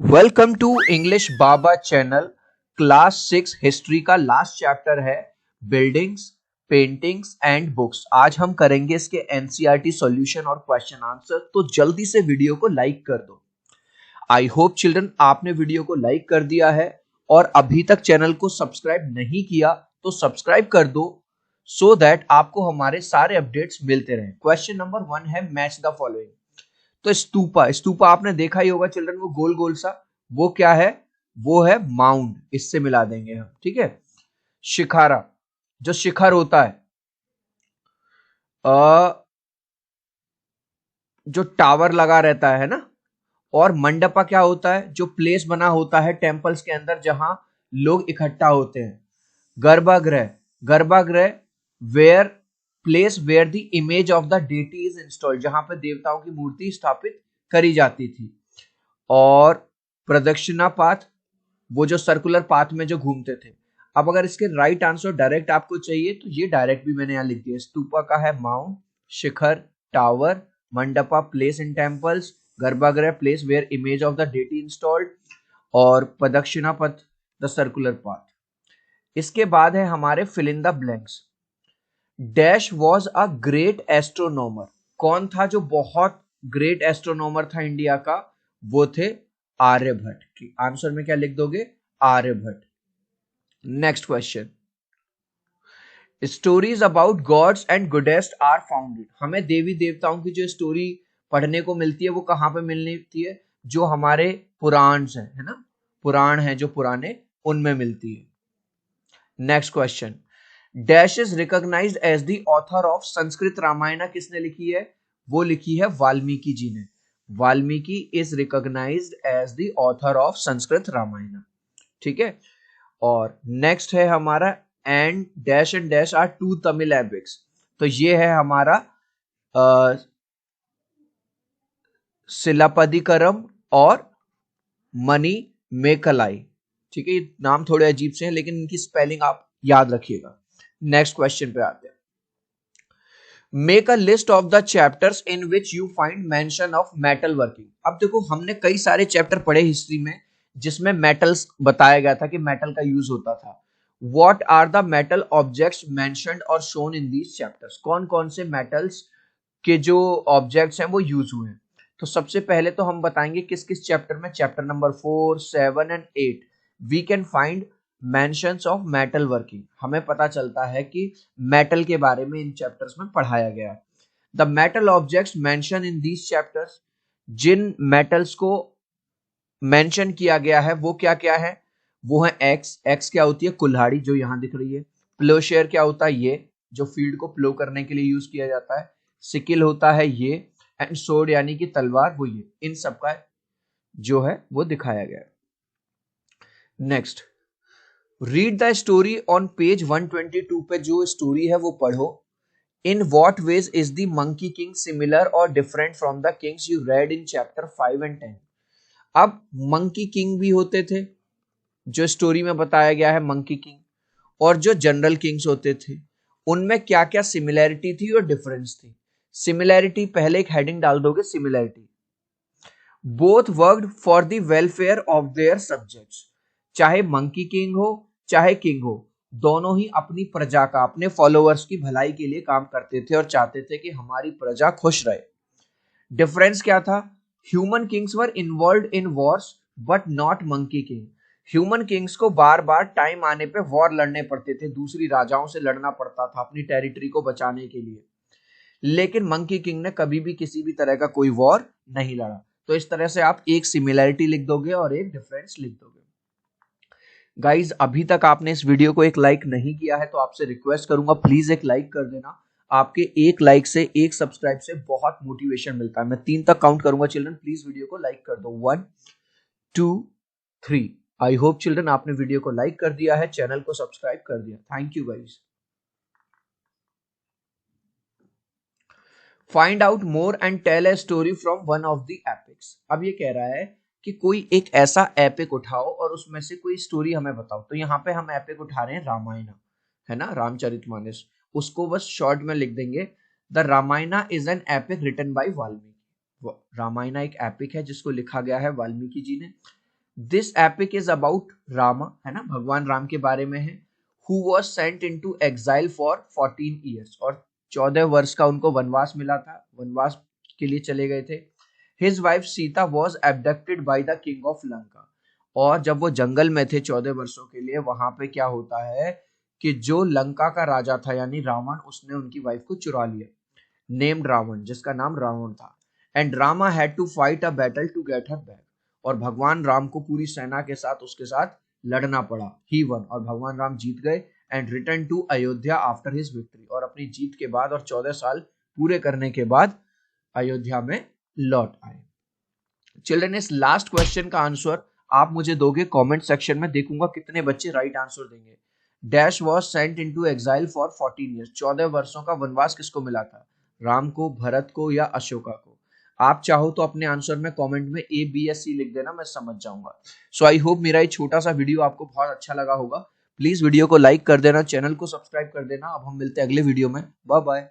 Welcome to English Baba channel. Class 6 history का last chapter है buildings, paintings and books. आज हम करेंगे इसके एनसीईआरटी सॉल्यूशन और क्वेश्चन आंसर। तो जल्दी से वीडियो को लाइक कर दो। आई होप चिल्ड्रन आपने वीडियो को लाइक कर दिया है और अभी तक चैनल को सब्सक्राइब नहीं किया तो सब्सक्राइब कर दो सो दैट आपको हमारे सारे अपडेट्स मिलते रहें। क्वेश्चन नंबर 1 है मैच द फॉलोइंग। तो स्तूपा स्तूपा आपने देखा ही होगा चिल्ड्रन, वो गोल गोल सा, वो क्या है? वो है माउंड। इससे मिला देंगे हम, ठीक है। शिखारा, जो शिखर होता है, जो टावर लगा रहता है ना। और मंडपा क्या होता है? जो प्लेस बना होता है टेम्पल्स के अंदर जहां लोग इकट्ठा होते हैं। गर्भगृह, गर्भगृह where place where the image of the deity is installed, जहां पर देवताओं की मूर्ति स्थापित करी जाती थी। और प्रदक्षिणा पाथ, वो जो सर्कुलर पाथ में जो घूमते थे। अब अगर इसके राइट आंसर डायरेक्ट आपको चाहिए तो ये डायरेक्ट भी मैंने यहां लिख दिया। स्तूपा का है mount, shikhara tower, mandapa place in temples, garbhagriha place where image of the deity installed, और प्रदक्षिणा पथ द सर्कुलर पाथ। इसके बाद है हमारे fill in the blanks. Dash was a great astronomer. कौन था जो बहुत ग्रेट एस्ट्रोनॉमर था इंडिया का? वो थे आर्यभट्ट। आंसर में क्या लिख दोगे? Aryabhata. Next question, stories about gods and goddesses are found. हमें देवी देवताओं की जो स्टोरी पढ़ने को मिलती है वो कहां पे मिलती है? जो हमारे पुराण है ना, पुराण है जो पुराने, उनमें मिलती है। Next question, dash is recognised as the author of Sanskrit Ramayana. किसने लिखी है? वो लिखी है वाल्मीकि जी ने। Valmiki is recognised as the author of Sanskrit Ramayana, ठीक है। और नेक्स्ट है हमारा and dash are two Tamil epics. तो ये है हमारा सिलापदिकरम और मनी मेकलाई, ठीक है। ये नाम थोड़े अजीब से हैं लेकिन इनकी स्पेलिंग आप याद रखिएगा। नेक्स्ट क्वेश्चन पे आते हैं। Make a list of the chapters in which you find mention of metal working. अब देखो, हमने कई सारे चैप्टर पढ़े हिस्ट्री में जिसमें मेटल्स बताया गया था कि मेटल का यूज होता था। What are the metal objects mentioned or shown in these chapters. कौन कौन से मेटल्स के जो ऑब्जेक्ट्स हैं वो यूज हुए हैं। तो सबसे पहले तो हम बताएंगे किस किस चैप्टर में। Chapter number 4, 7 and 8 we can find mentions of metal working. हमें पता चलता है कि मेटल के बारे में इन चैप्टर्स में पढ़ाया गया है। The metal objects mention in these chapters, जिन मेटल्स को मेंशन किया गया है वो क्या क्या है? वो है एक्स। एक्स क्या होती है? कुल्हाड़ी, जो यहां दिख रही है। प्लोशेयर क्या होता है? ये जो फील्ड को प्लो करने के लिए यूज किया जाता है। सिकिल होता है ये, एंड सोर्ड यानी कि तलवार, वो ये। इन सब का जो है वो दिखाया गया है। Next, read the story on page 122 पे जो स्टोरी है वो पढ़ो। In what ways is the monkey king similar और different from the kings you read in chapter 5 and 10। अब मंकी किंग भी होते थे जो स्टोरी में बताया गया है, मंकी किंग, और जो जनरल किंग्स होते थे उनमें क्या क्या सिमिलैरिटी थी और डिफरेंस थी। सिमिलैरिटी, पहले एक हेडिंग डाल दोगे, similarity. Both worked for the welfare of their subjects. चाहे मंकी किंग हो चाहे किंग हो, दोनों ही अपनी प्रजा का, अपने फॉलोअर्स की भलाई के लिए काम करते थे और चाहते थे कि हमारी प्रजा खुश रहे। डिफरेंस क्या था? Human Kings were involve in Wars but not monkey king. Human Kings को बार बार टाइम आने पे वॉर लड़ने पड़ते थे, दूसरी राजाओं से लड़ना पड़ता था अपनी टेरिटरी को बचाने के लिए। लेकिन मंकी किंग ने कभी भी किसी भी तरह का कोई वॉर नहीं लड़ा। तो इस तरह से आप एक सिमिलैरिटी लिख दोगे और एक डिफरेंस लिख दोगे। गाइज, अभी तक आपने इस वीडियो को एक लाइक नहीं किया है तो आपसे रिक्वेस्ट करूंगा प्लीज एक लाइक कर देना। आपके एक लाइक से, एक सब्सक्राइब से बहुत मोटिवेशन मिलता है। मैं 3 तक काउंट करूंगा चिल्ड्रन, प्लीज वीडियो को लाइक कर दो। 1 2 3। आई होप चिल्ड्रन आपने वीडियो को लाइक कर दिया है, चैनल को सब्सक्राइब कर दिया। Thank you guys. Find out more and tell a story from one of the epics. अब ये कह रहा है कि कोई एक ऐसा एपिक उठाओ और उसमें से कोई स्टोरी हमें बताओ। तो यहाँ पे हम एपिक उठा रहे हैं रामायण, है ना, रामचरितमानस। उसको बस शॉर्ट में लिख देंगे, the Ramayana is an epic written by Valmiki. Ramayana एक एपिक है जिसको लिखा गया है वाल्मीकि जी ने। This epic is about Rama, है ना, भगवान राम के बारे में है। Who was sent in to exile for 14 years, और 14 वर्ष का उनको वनवास मिला था, वनवास के लिए चले गए थे। His wife Sita was abducted by the king of Lanka, और जब वो जंगल में थे 14 वर्षों के लिए, वहां पे क्या होता है कि जो लंका का राजा था यानी रावण, उसने उनकी वाइफ को चुरा लिया, नेम्ड रावण, जिसका नाम रावण था। And Rama had to fight a battle to get her back, और भगवान राम को पूरी सेना के साथ उसके साथ लड़ना पड़ा। ही वन, और भगवान राम जीत गए। And return to Ayodhya after his victory, और अपनी जीत के बाद और 14 साल पूरे करने के बाद अयोध्या में लौट आए। चिल्ड्रन, इस लास्ट क्वेश्चन का आंसर आप मुझे दोगे कमेंट सेक्शन में, देखूंगा कितने बच्चे राइट आंसर देंगे। Dash was sent into exile for 14 years, 14 वर्षों का वनवास किसको मिला था, राम को, भरत को, या अशोका को? आप चाहो तो अपने आंसर में कमेंट में ए, बी या सी लिख देना, मैं समझ जाऊंगा। सो आई होप मेरा ये छोटा सा वीडियो आपको बहुत अच्छा लगा होगा। प्लीज वीडियो को लाइक कर देना, चैनल को सब्सक्राइब कर देना। अब हम मिलते हैं अगले वीडियो में। Bye bye.